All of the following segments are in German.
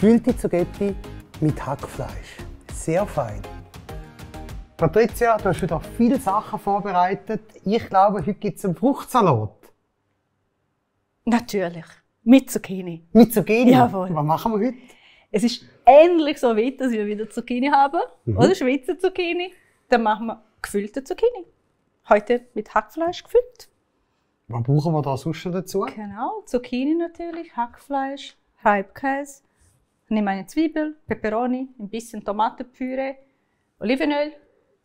Gefüllte Zucchetti mit Hackfleisch. Sehr fein. Patricia, du hast wieder viele Sachen vorbereitet. Ich glaube, heute gibt es einen Fruchtsalat. Natürlich. Mit Zucchini. Mit Zucchini? Jawohl. Was machen wir heute? Es ist endlich so weit, dass wir wieder Zucchini haben. Oder Schweizer Zucchini. Dann machen wir gefüllte Zucchini. Heute mit Hackfleisch gefüllt. Was brauchen wir da sonst noch dazu? Genau, Zucchini natürlich, Hackfleisch, Reibkäse. Ich nehme eine Zwiebel, Peperoni, ein bisschen Tomatenpüree, Olivenöl.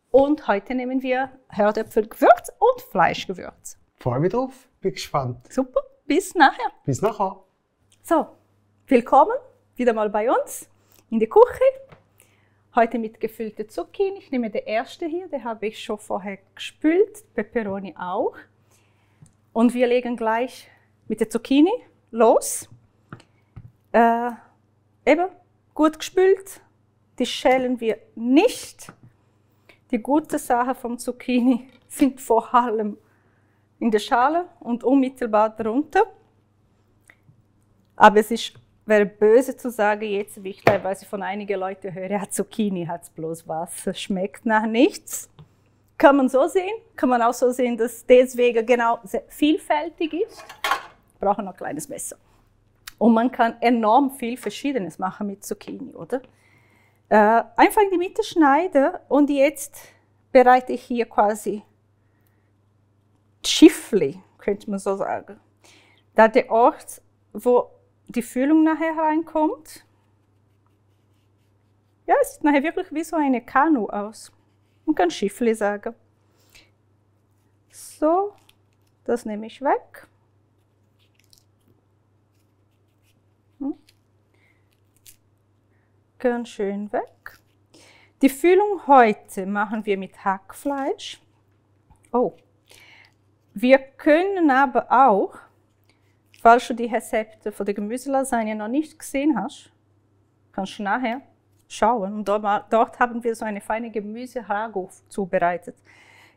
Und heute nehmen wir Herdöpfelgewürz und Fleischgewürz. Freue mich drauf, bin gespannt. Super, bis nachher. Bis nachher. So, willkommen wieder mal bei uns in der Küche. Heute mit gefüllten Zucchini. Ich nehme den ersten hier, den habe ich schon vorher gespült, Peperoni auch. Und wir legen gleich mit der Zucchini los. Eben gut gespült, die schälen wir nicht. Die gute Sache vom Zucchini sind vor allem in der Schale und unmittelbar darunter. Aber wäre böse zu sagen, jetzt, wie ich teilweise von einigen Leuten höre, ja, Zucchini hat bloß Wasser, schmeckt nach nichts. Kann man so sehen. Kann man auch so sehen, dass deswegen genau sehr vielfältig ist. Wir brauchen noch ein kleines Messer. Und man kann enorm viel Verschiedenes machen mit Zucchini, oder? Einfach in die Mitte schneiden und jetzt bereite ich hier quasi Schiffli, könnte man so sagen. Da der Ort, wo die Füllung nachher reinkommt. Ja, es sieht nachher wirklich wie so eine Kanu aus. Man kann Schiffli sagen. So, das nehme ich weg. Ganz schön weg. Die Füllung heute machen wir mit Hackfleisch. Oh, wir können aber auch, falls du die Rezepte von der Gemüselasagne noch nicht gesehen hast, kannst du nachher schauen. Und dort haben wir so eine feine Gemüse-Ragout zubereitet.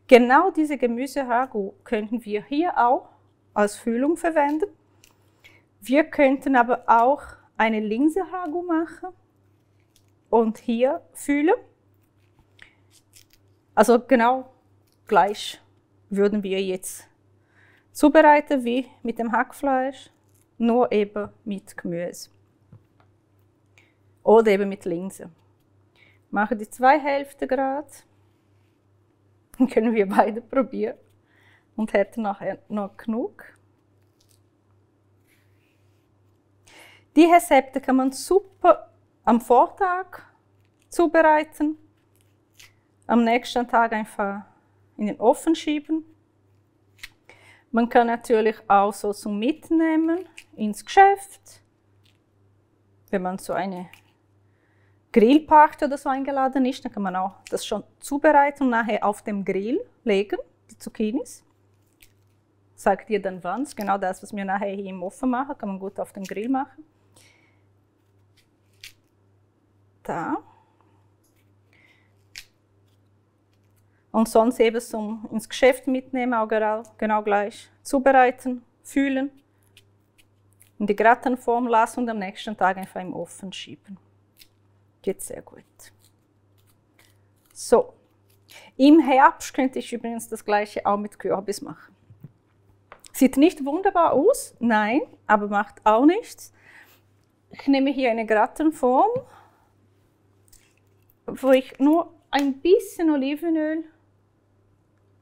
Genau diese Gemüse-Ragout könnten wir hier auch als Füllung verwenden. Wir könnten aber auch eine Linsen-Ragout machen und hier füllen. Also genau gleich würden wir jetzt zubereiten wie mit dem Hackfleisch, nur eben mit Gemüse. Oder eben mit Linsen. Mache die 2 Hälften gerade. Dann können wir beide probieren. Und hätten nachher noch genug. Die Rezepte kann man super am Vortag zubereiten. Am nächsten Tag einfach in den Ofen schieben. Man kann natürlich auch so zum Mitnehmen ins Geschäft, wenn man zu einer Grillparty oder so eingeladen ist, dann kann man auch das schon zubereiten und nachher auf dem Grill legen, die Zucchinis. Sagt ihr dann wann? Genau das, was wir nachher hier im Ofen machen, kann man gut auf dem Grill machen. Da. Und sonst eben zum ins Geschäft mitnehmen, auch genau gleich zubereiten, fühlen, in die Gratenform lassen und am nächsten Tag einfach im Ofen schieben. Geht sehr gut. So, im Herbst könnte ich übrigens das gleiche auch mit Kürbis machen. Sieht nicht wunderbar aus, nein, aber macht auch nichts. Ich nehme hier eine Gratenform, wo ich nur ein bisschen Olivenöl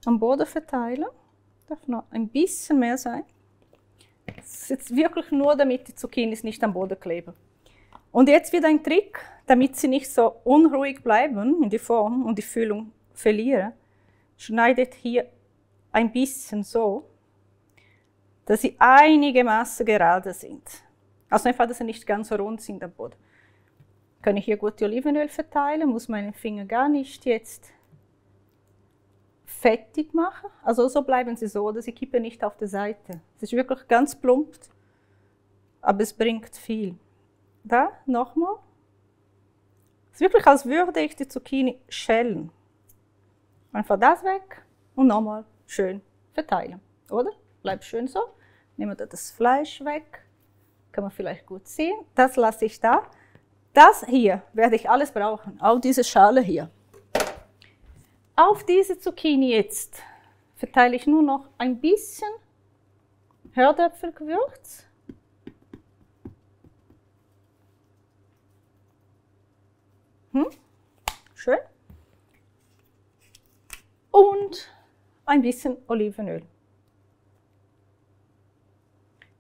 am Boden verteile. Darf noch ein bisschen mehr sein. Das ist jetzt wirklich nur, damit die Zucchinis nicht am Boden kleben. Und jetzt wieder ein Trick, damit sie nicht so unruhig bleiben in die Form und die Füllung verlieren. Schneidet hier ein bisschen so, dass sie einigermaßen gerade sind. Also einfach, dass sie nicht ganz so rund sind am Boden. Kann ich hier gut die Olivenöl verteilen, muss meinen Finger gar nicht jetzt fettig machen. Also so bleiben sie so, oder sie kippen nicht auf der Seite. Es ist wirklich ganz plump, aber es bringt viel. Da, nochmal. Es ist wirklich, als würde ich die Zucchini schälen. Einfach das weg und nochmal schön verteilen, oder? Bleibt schön so. Nehmen wir das Fleisch weg. Kann man vielleicht gut sehen. Das lasse ich da. Das hier werde ich alles brauchen, auch diese Schale hier. Auf diese Zucchini jetzt verteile ich nur noch ein bisschen Hördöpfelgewürz. Schön. Und ein bisschen Olivenöl.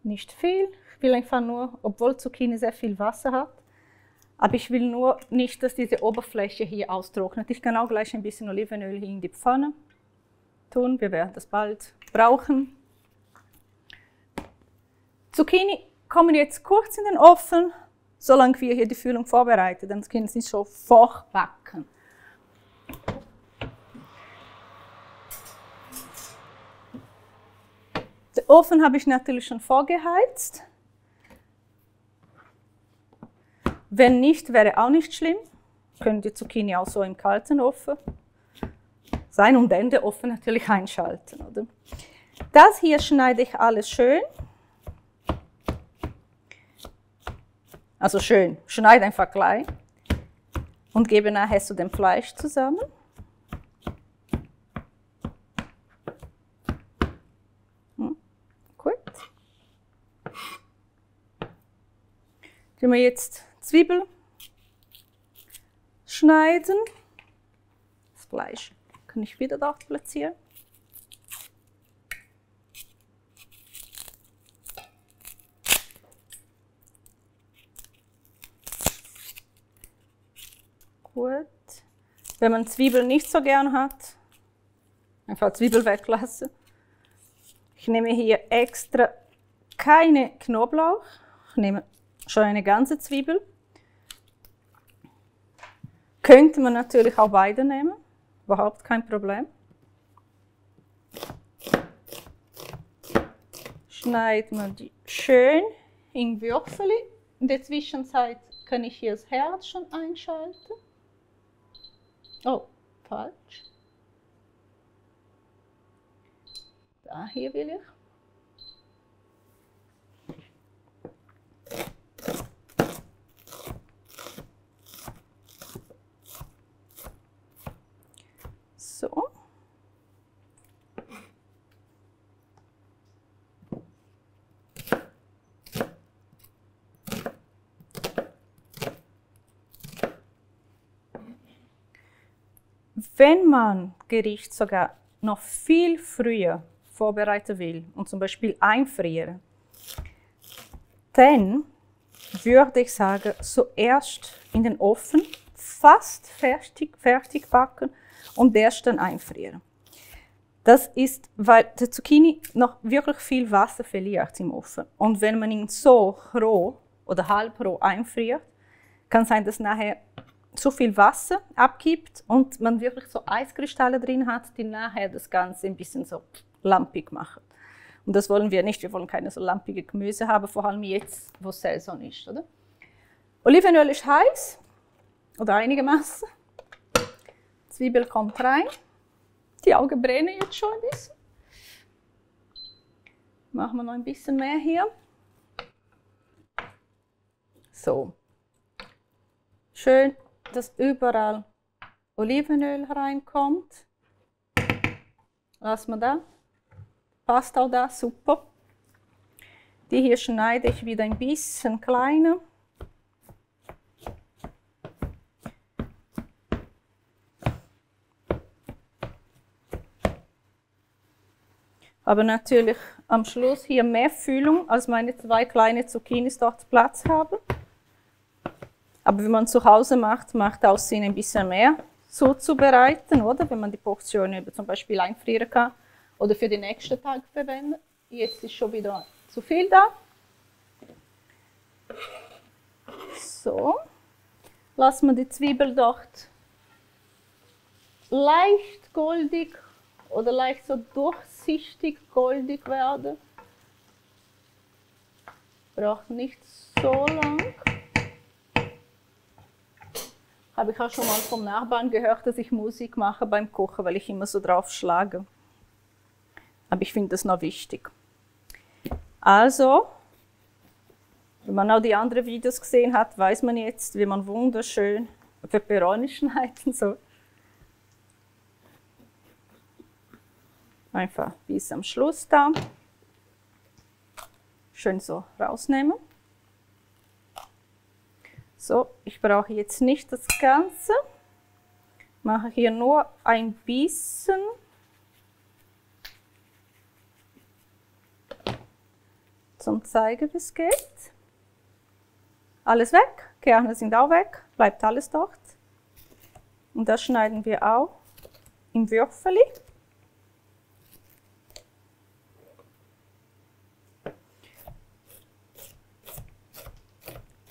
Nicht viel. Ich will einfach nur, obwohl Zucchini sehr viel Wasser hat, aber ich will nur nicht, dass diese Oberfläche hier austrocknet. Ich kann auch gleich ein bisschen Olivenöl hier in die Pfanne tun. Wir werden das bald brauchen. Zucchini kommen jetzt kurz in den Ofen, solange wir hier die Füllung vorbereiten. Dann können sie schon vorbacken. Den Ofen habe ich natürlich schon vorgeheizt. Wenn nicht, wäre auch nicht schlimm. Können die Zucchini auch so im kalten Ofen sein und dann den Ofen natürlich einschalten. Oder? Das hier schneide ich alles schön. Also schön, schneide einfach klein und gebe nachher zu dem Fleisch zusammen. Gut. Können wir jetzt Zwiebel schneiden. Das Fleisch kann ich wieder dort platzieren. Gut. Wenn man Zwiebeln nicht so gern hat, einfach Zwiebel weglassen. Ich nehme hier extra keine Knoblauch. Ich nehme schon eine ganze Zwiebel. Könnte man natürlich auch beide nehmen, überhaupt kein Problem. Schneidet man die schön in Würfel. In der Zwischenzeit kann ich hier das Herd schon einschalten. Oh, falsch. Da hier will ich. So. Wenn man Gericht sogar noch viel früher vorbereiten will und zum Beispiel einfrieren, dann würde ich sagen, zuerst in den Ofen fast fertig backen und erst dann einfrieren. Das ist, weil der Zucchini noch wirklich viel Wasser verliert im Ofen. Und wenn man ihn so roh oder halb roh einfriert, kann sein, dass nachher zu viel Wasser abgibt und man wirklich so Eiskristalle drin hat, die nachher das Ganze ein bisschen so lampig machen. Und das wollen wir nicht. Wir wollen keine so lampige Gemüse haben, vor allem jetzt, wo es Saison ist. Oder? Olivenöl ist heiß oder einigermaßen. Zwiebel kommt rein. Die Augen brennen jetzt schon ein bisschen. Machen wir noch ein bisschen mehr hier. So. Schön, dass überall Olivenöl reinkommt. Lassen wir da. Passt auch da, super. Die hier schneide ich wieder ein bisschen kleiner. Aber natürlich am Schluss hier mehr Füllung, als meine 2 kleine Zucchinis dort Platz haben. Aber wenn man zu Hause macht auch Sinn, ein bisschen mehr zuzubereiten, oder? Wenn man die Portionen zum Beispiel einfrieren kann oder für den nächsten Tag verwenden. Jetzt ist schon wieder zu viel da. So. Lassen wir die Zwiebel dort leicht goldig oder leicht so durchsichtig goldig werden. Braucht nicht so lang. Habe ich auch schon mal vom Nachbarn gehört, dass ich Musik mache beim Kochen, weil ich immer so drauf schlage. Aber ich finde das noch wichtig. Also, Wenn man auch die anderen Videos gesehen hat, weiß man jetzt, wie man wunderschön Peperoni schneiden soll. Einfach bis am Schluss da. Schön so rausnehmen. So, ich brauche jetzt nicht das Ganze. Mache hier nur ein bisschen. Zum zeigen, wie es geht. Alles weg, Kerne sind auch weg, bleibt alles dort. Und das schneiden wir auch in Würfel.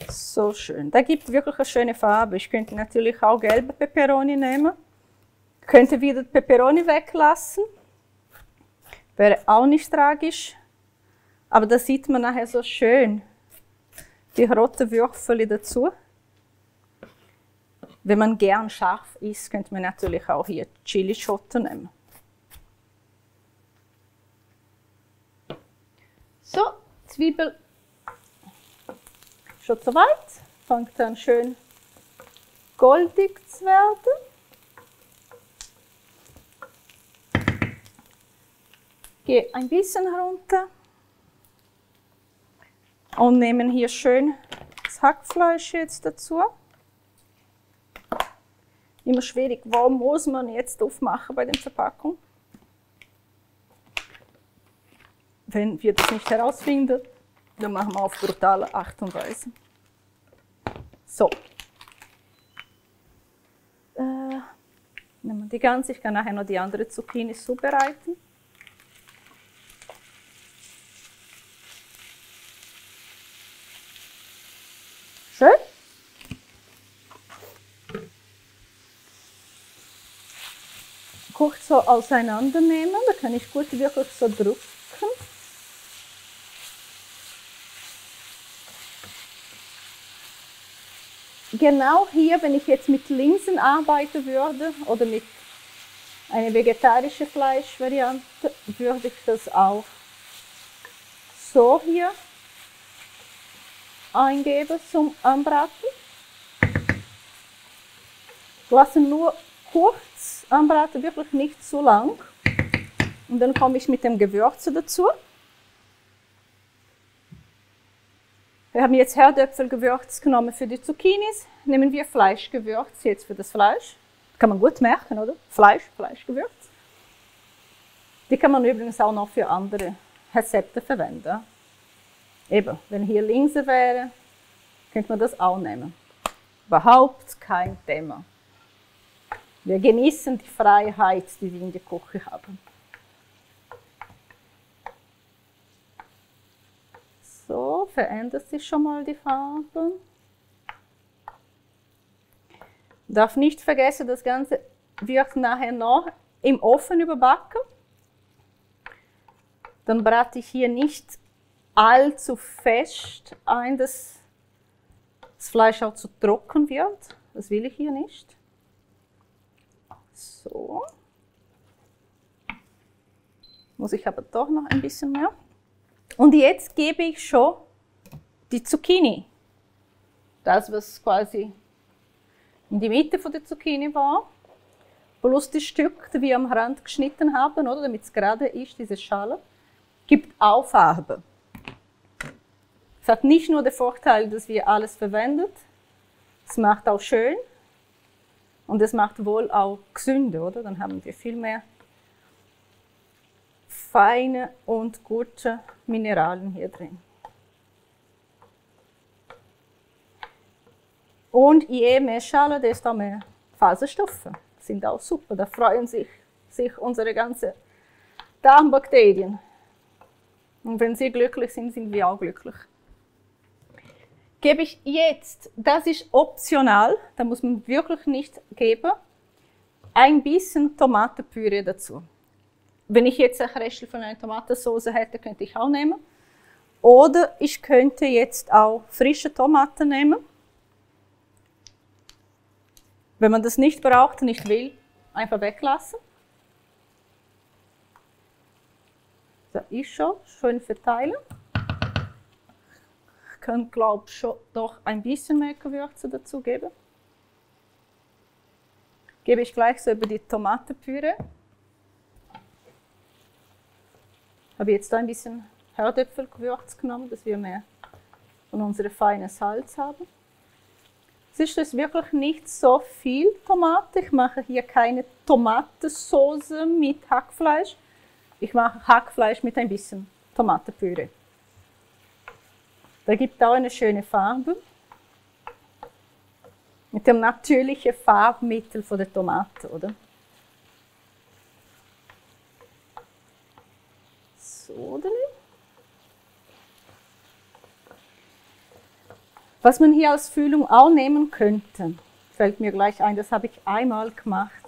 So schön. Da gibt wirklich eine schöne Farbe. Ich könnte natürlich auch gelbe Peperoni nehmen. Könnte wieder die Peperoni weglassen. Wäre auch nicht tragisch. Aber da sieht man nachher so schön die roten Würfel dazu. Wenn man gern scharf isst, könnte man natürlich auch hier Chilischoten nehmen. So, Zwiebel schon soweit. Fängt dann schön goldig zu werden. Gehe ein bisschen herunter. Und nehmen hier schön das Hackfleisch jetzt dazu. Immer schwierig, wo muss man jetzt aufmachen bei der Verpackung? Wenn wir das nicht herausfinden, dann machen wir auf brutale Art und Weise. So. Nehmen wir die ganze, ich kann nachher noch die andere Zucchini zubereiten. Schön. Kurz so auseinandernehmen, da kann ich gut wirklich so drücken. Genau hier, wenn ich jetzt mit Linsen arbeiten würde oder mit einer vegetarischen Fleischvariante, würde ich das auch so hier eingeben zum Anbraten. Lassen nur kurz anbraten, wirklich nicht zu lang. Und dann komme ich mit dem Gewürz dazu. Wir haben jetzt Herdöpfelgewürz genommen für die Zucchinis. Nehmen wir Fleischgewürz jetzt für das Fleisch. Kann man gut merken, oder? Fleischgewürz. Die kann man übrigens auch noch für andere Rezepte verwenden. Eben, wenn hier Linse wäre, könnte man das auch nehmen. Überhaupt kein Thema. Wir genießen die Freiheit, die wir in der Küche haben. So, verändert sich schon mal die Farbe. Darf nicht vergessen, das Ganze wird nachher noch im Ofen überbacken. Dann brate ich hier nicht allzu fest ein, dass das Fleisch auch zu trocken wird. Das will ich hier nicht. So. Muss ich aber doch noch ein bisschen mehr. Und jetzt gebe ich schon die Zucchini. Das, was quasi in die Mitte von der Zucchini war. Plus die Stücke, die wir am Rand geschnitten haben, oder, damit es gerade ist, diese Schale. Gibt auch Farbe. Es hat nicht nur den Vorteil, dass wir alles verwendet. Es macht auch schön. Und es macht wohl auch gesünder, oder? Dann haben wir viel mehr feine und gute Mineralien hier drin. Und je mehr Schale, desto mehr Faserstoffe. Sind auch super. Da freuen sich unsere ganzen Darmbakterien. Und wenn sie glücklich sind, sind wir auch glücklich. Gebe ich jetzt, das ist optional, da muss man wirklich nicht geben, ein bisschen Tomatenpüree dazu. Wenn ich jetzt ein Rest von einer Tomatensauce hätte, könnte ich auch nehmen. Oder ich könnte jetzt auch frische Tomaten nehmen. Wenn man das nicht braucht, nicht will, einfach weglassen. So, ist schon schön verteilen. kann, glaube ich, schon doch ein bisschen mehr Gewürze dazu geben. Gebe ich gleich so über die Tomatenpüree. Habe jetzt da ein bisschen Herdöpfelgewürz genommen, dass wir mehr von unserem feinen Salz haben. Es ist jetzt wirklich nicht so viel Tomate. Ich mache hier keine Tomatensauce mit Hackfleisch. Ich mache Hackfleisch mit ein bisschen Tomatenpüree. Da gibt auch eine schöne Farbe. Mit dem natürlichen Farbmittel von der Tomate, oder? So, oder nicht? Was man hier als Füllung auch nehmen könnte, fällt mir gleich ein, das habe ich einmal gemacht,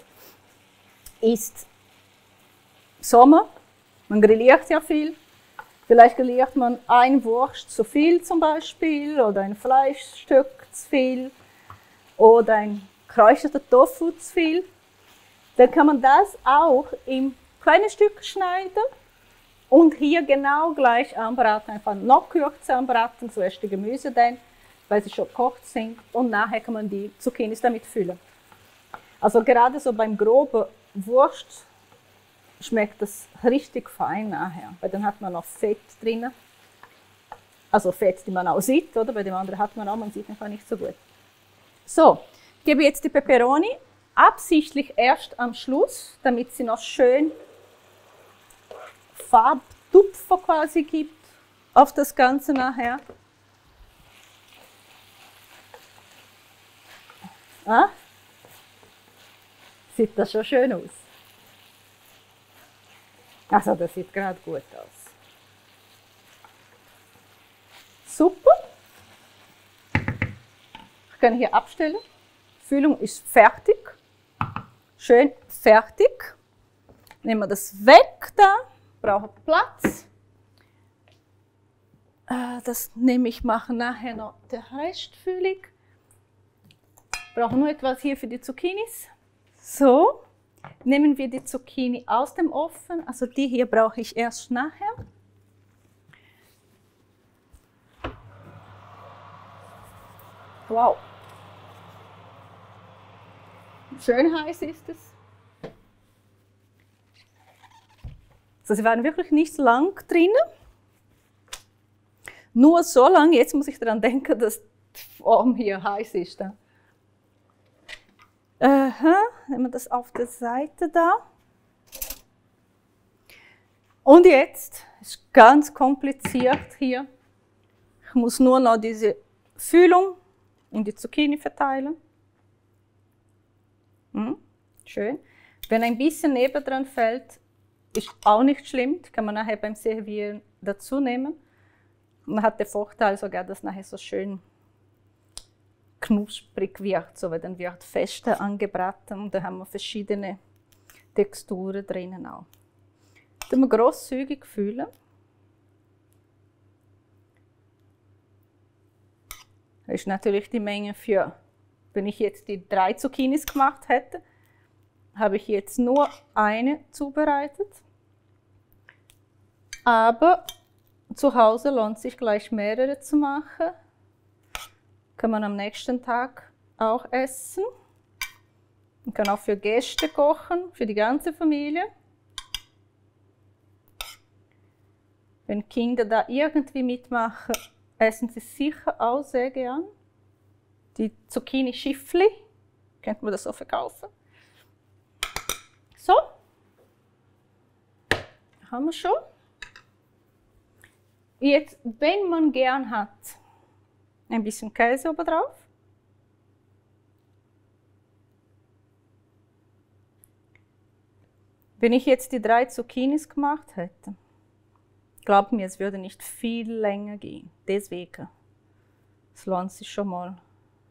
ist Sommer. Man grilliert ja viel. Vielleicht grilliert man ein Wurst zu viel zum Beispiel oder ein Fleischstück zu viel oder ein geräucherter Tofu zu viel. Dann kann man das auch in kleine Stücke schneiden und hier genau gleich anbraten, einfach noch kürzer anbraten, zuerst die Gemüse dann, weil sie schon gekocht sind und nachher kann man die Zucchinis damit füllen. Also gerade so beim groben Wurst schmeckt das richtig fein nachher, weil dann hat man noch Fett drin. Also Fett, die man auch sieht, oder? Bei dem anderen hat man auch, man sieht einfach nicht so gut. So, ich gebe jetzt die Peperoni absichtlich erst am Schluss, damit sie noch schön Farbtupfer quasi gibt auf das Ganze nachher. Ah? Sieht das schon schön aus? Also das sieht gerade gut aus. Super. Ich kann hier abstellen. Die Füllung ist fertig. Schön fertig. Nehmen wir das weg da. Brauche Platz. Das nehme ich, mache nachher noch die Restfüllung. Brauche nur etwas hier für die Zucchinis. So. Nehmen wir die Zucchini aus dem Ofen, also die hier brauche ich erst nachher. Wow. Schön heiß ist es. Also sie waren wirklich nicht lang drinnen. Nur so lange, jetzt muss ich daran denken, dass die Form hier heiß ist. Nehmen wir das auf der Seite da. Und jetzt ist ganz kompliziert hier. Ich muss nur noch diese Füllung in die Zucchini verteilen. Schön. Wenn ein bisschen nebendran fällt, ist auch nicht schlimm. Kann man nachher beim Servieren dazu nehmen. Man hat den Vorteil sogar, dass nachher so schön knusprig wird, so, weil dann wird fester angebraten und da haben wir verschiedene Texturen drinnen auch. Dann wir grosszügig füllen. Das ist natürlich die Menge für, wenn ich jetzt die 3 Zucchinis gemacht hätte, habe ich jetzt nur eine zubereitet. Aber zu Hause lohnt sich gleich mehrere zu machen. Kann man am nächsten Tag auch essen. Man kann auch für Gäste kochen, für die ganze Familie. Wenn Kinder da irgendwie mitmachen, essen sie sicher auch sehr gern. Die Zucchini-Schiffli, könnte man das so verkaufen. So, haben wir schon. Jetzt, wenn man gern hat, ein bisschen Käse oben drauf. Wenn ich jetzt die 3 Zucchinis gemacht hätte, glaubt mir, es würde nicht viel länger gehen. Deswegen, es lohnt sich schon mal,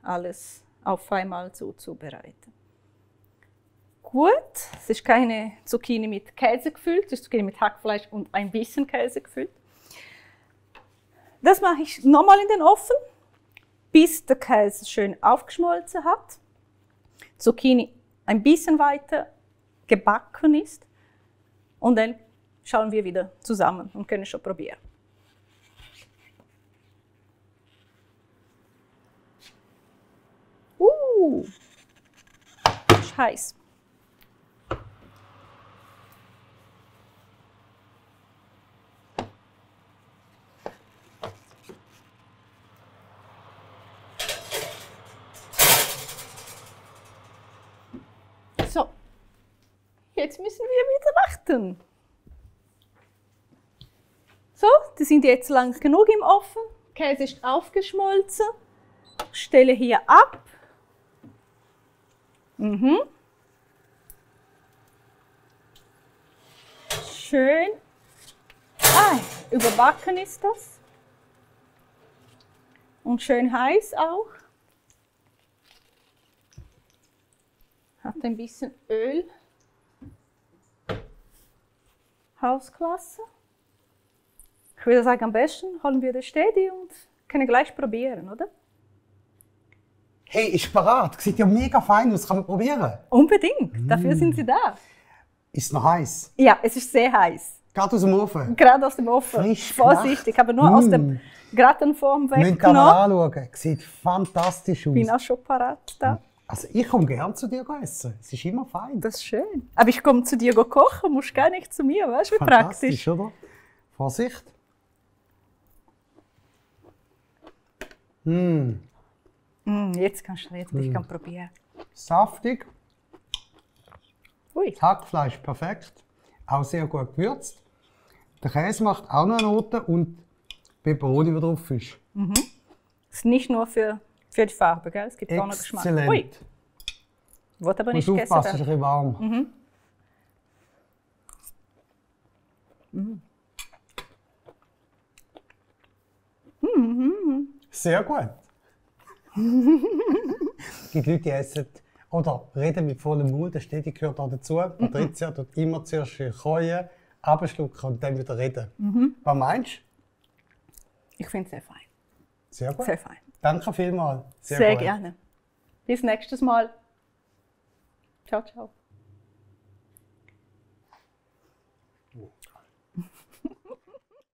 alles auf einmal zuzubereiten. Gut, es ist keine Zucchini mit Käse gefüllt, es ist Zucchini mit Hackfleisch und ein bisschen Käse gefüllt. Das mache ich nochmal in den Ofen, bis der Käse schön aufgeschmolzen hat, Zucchini ein bisschen weiter gebacken ist und dann schauen wir wieder zusammen und können schon probieren. Ist heiß. So, jetzt müssen wir wieder warten. So, die sind jetzt lang genug im Ofen. Käse ist aufgeschmolzen. Ich stelle hier ab. Schön. Überbacken ist das. Und schön heiß auch. Hat ein bisschen Öl. Hausklasse. Ich würde sagen, am besten holen wir das Städti und können gleich probieren, oder? Hey, ist parat. Sieht ja mega fein aus. Kann man probieren? Unbedingt. Dafür sind Sie da. Ist noch heiß. Ja, es ist sehr heiß. Gerade aus dem Ofen. Gerade aus dem Ofen. Frisch Vorsichtig, aber nur aus der Gratenform Müssen weggenommen. anschauen. Sieht fantastisch aus. Ich bin auch schon parat da. Also ich komme gerne zu dir essen. Es ist immer fein. Das ist schön. Aber ich komme zu dir kochen, musst gar nicht zu mir. Weißt du, wie praktisch. Fantastisch, oder? Vorsicht. Jetzt kannst du ich kann probieren. Saftig. Ui. Das Hackfleisch perfekt. Auch sehr gut gewürzt. Der Käse macht auch noch eine Note und Peperoni, der drauf ist. Das ist nicht nur für die Farbe, gell? Es gibt auch noch Geschmack. Exzellent. Ui. Wollte aber nicht Muss gegessen aufpassen, es ist werden. ein bisschen warm. Sehr gut. Es gibt Leute, die essen oder reden mit vollem Mund, das steht, gehört auch dazu. Patricia tut immer zuerst Keuen, abschlucken und dann wieder reden. Was meinst du? Ich finde es sehr fein. Sehr gut. Sehr fein. Danke vielmals. Sehr gut. gerne. Bis nächstes Mal. Ciao, ciao.